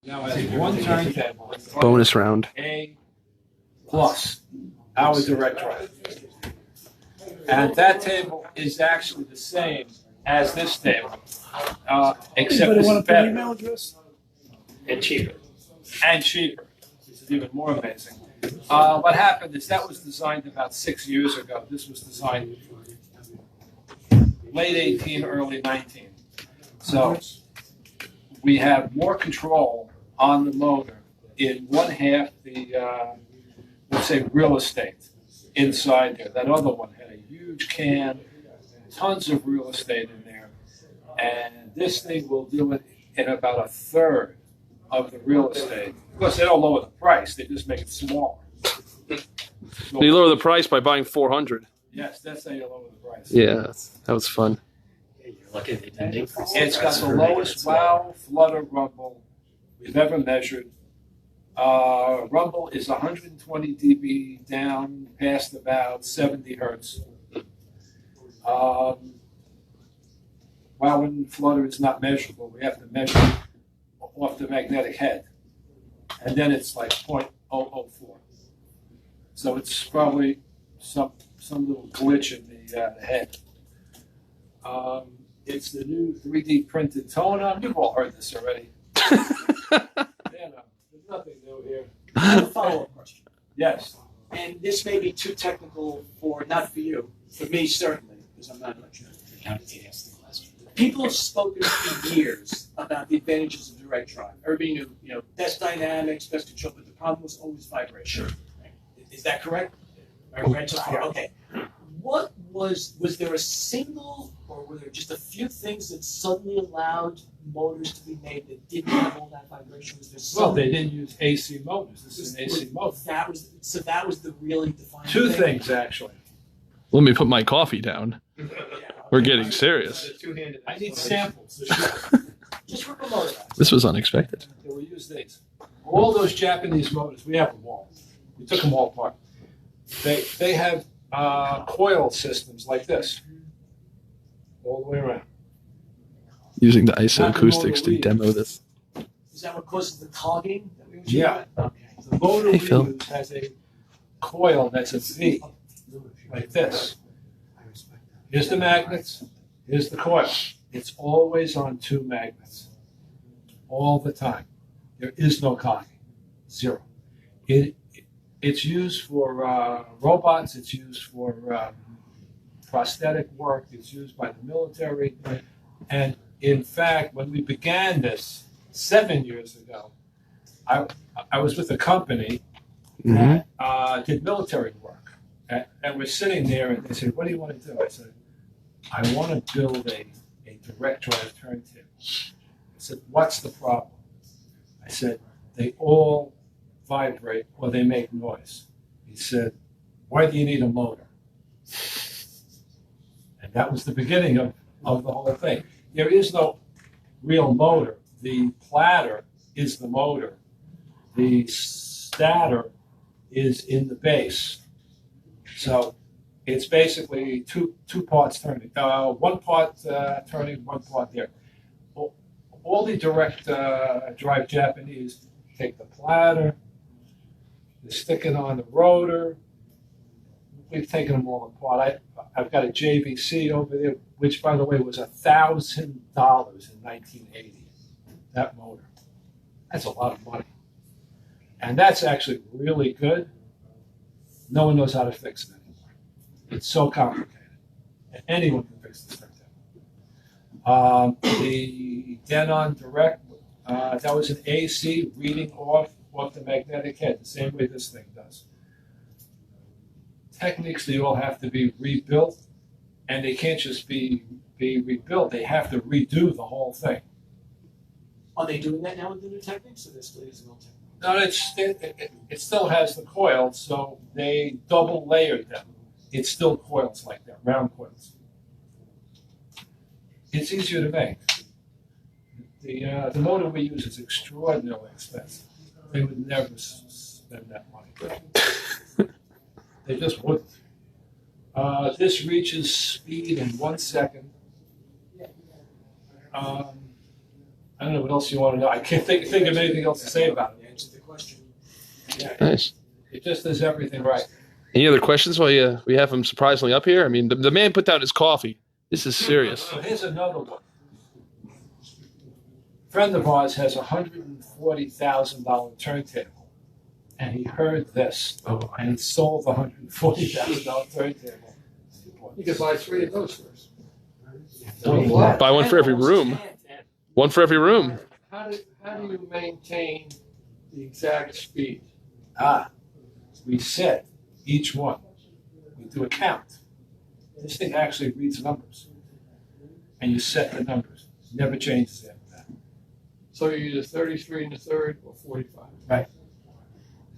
Now, as one turntable, Bonus round. A plus our direct drive. And that table is actually the same as this table, except this is better. Email address? And cheaper. And cheaper, which is even more amazing. What happened is that was designed about 6 years ago. This was designed late 18, early 19. So we have more control on the motor in one half the, let's say, real estate inside there. That other one had a huge can, tons of real estate in there. And this thing will do it in about a third of the real estate. Of course, they don't lower the price; they just make it smaller. So You lower the price by buying 400. yes, that's how you lower the price. Yeah, that was fun. You're lucky they didn't increase the It's got price the for me. lowest wow, flutter, rumble we've ever measured. Rumble is 120 dB down past about 70 hertz. Wow and flutter is not measurable. We have to measure off the magnetic head. And then it's like 0.004. So it's probably some little glitch in the head. It's the new 3D printed toner. You've all heard this already. There's nothing new here. I have a follow-up question. Yes. And this may be too technical not for you, for me certainly, because I'm not an electrician. People have spoken for years about the advantages of direct drive. Everybody knew, best dynamics, best control, but the problem was always vibration. Right? Is that correct? Right so far? Okay. What was there a single, or were there just a few things that suddenly allowed motors to be made that didn't have all that vibration? Was there Well, they didn't use AC motors. This is an AC motor. That was the really defining Two thing. things, actually. Let me put my coffee down. Yeah. We're getting serious. I need samples. Just rip a motor out. This was unexpected. Okay, we'll use these. All those Japanese motors, we have them all. We took them all apart. They have coil systems like this, all the way around. Using the isoacoustics to demo this. Is that what causes the clogging that we were Yeah. Okay. The motor Hey, we Phil. use has a coil that's a V, like this. Here's the magnets, here's the coil. It's always on two magnets, all the time. There is no clogging, zero. It's used for robots, it's used for prosthetic work, it's used by the military. And in fact, when we began this 7 years ago, I was with a company that did military work. And we're sitting there and they said, what do you want to do? I said, I want to build a direct drive turntable. I said, what's the problem? I said, they all vibrate or they make noise. He said, why do you need a motor? And that was the beginning of the whole thing. There is no real motor. The platter is the motor. The stator is in the base. So it's basically two parts turning. One part turning, one part there. All the direct drive Japanese take the platter, they stick it on the rotor. We've taken them all apart. I've got a JVC over there, which, by the way, was $1,000 in 1980. That motor. That's a lot of money. And that's actually really good. No one knows how to fix it anymore. It's so complicated. And anyone can fix this thing. The Denon Direct, that was an AC reading off the magnetic head, the same way this thing does. Techniques, they all have to be rebuilt, and they can't just be rebuilt. They have to redo the whole thing. Are they doing that now with the new techniques, or they're still using old techniques? No, it still has the coil, so they double layered them. It's still coils like that, round coils. It's easier to make. The motor we use is extraordinarily expensive. They would never spend that money. They just wouldn't. This reaches speed in 1 second. I don't know what else you want to know. I can't think of anything else to say about it. Answer the question. Nice. It just does everything right. Any other questions while we have him surprisingly up here? I mean, the man put down his coffee. This is serious. So here's another one. A friend of ours has a $140,000 turntable, and he heard this, and he sold the $140,000 turntable. You could buy 3 of those first. Buy one for every room. One for every room. How do you maintain the exact speed? We set each one. We do a count. This thing actually reads numbers, and you set the numbers. It never changes after that. So you're either 33 in the third or 45. There's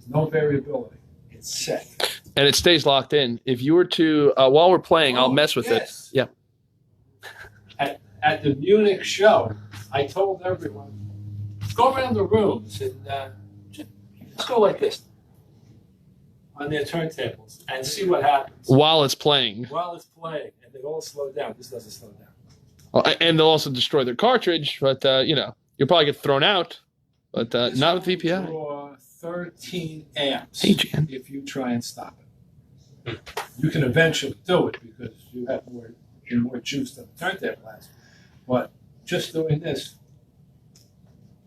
no variability. It's set. And it stays locked in. If you were to, while we're playing, I'll mess with yes. it. Yeah. At the Munich show, I told everyone, go around the rooms and just go like this on their turntables and see what happens While it's playing. while it's playing. And they all slow down. This doesn't slow down. And they'll also destroy their cartridge, but, you'll probably get thrown out. But not with VPI. For 13 amps Hey, Jan. if you try and stop it. You can eventually do it because you have more juice than the turntable has. But just doing this,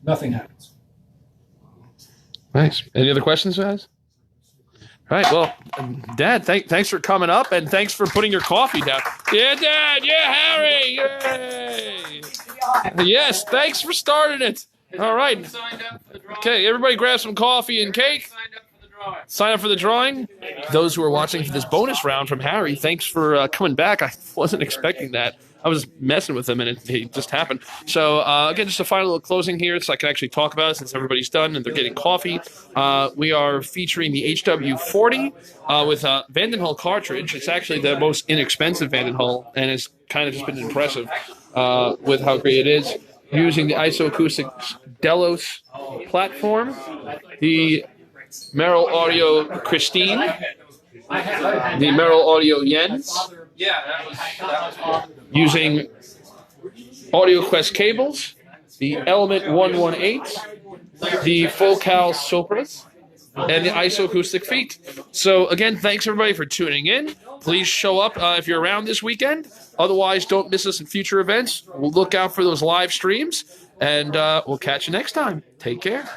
nothing happens. Nice. Any other questions, guys? All right. Well, Dad, thanks for coming up, and thanks for putting your coffee down. Yeah, Dad. Yeah, Harry. Yay. Yes, thanks for starting it. All right. Okay, everybody grab some coffee and cake. Sign up for the drawing. Those who are watching for this bonus round from Harry, thanks for coming back. I wasn't expecting that. I was messing with him, and it just happened. So, again, just a final little closing here so I can actually talk about it since everybody's done and they're getting coffee. We are featuring the HW40 with a Vandenhull cartridge. It's actually the most inexpensive Vandenhull, and it's kind of just been impressive with how great it is. Using the Isoacoustics Delos platform, the Merrill Audio Christine, the Merrill Audio Jens, using AudioQuest cables, the Element 118, the Focal Sopras, and the Isoacoustic feet. So again, thanks everybody for tuning in. Please show up if you're around this weekend. Otherwise, don't miss us in future events. We'll look out for those live streams, and we'll catch you next time. Take care.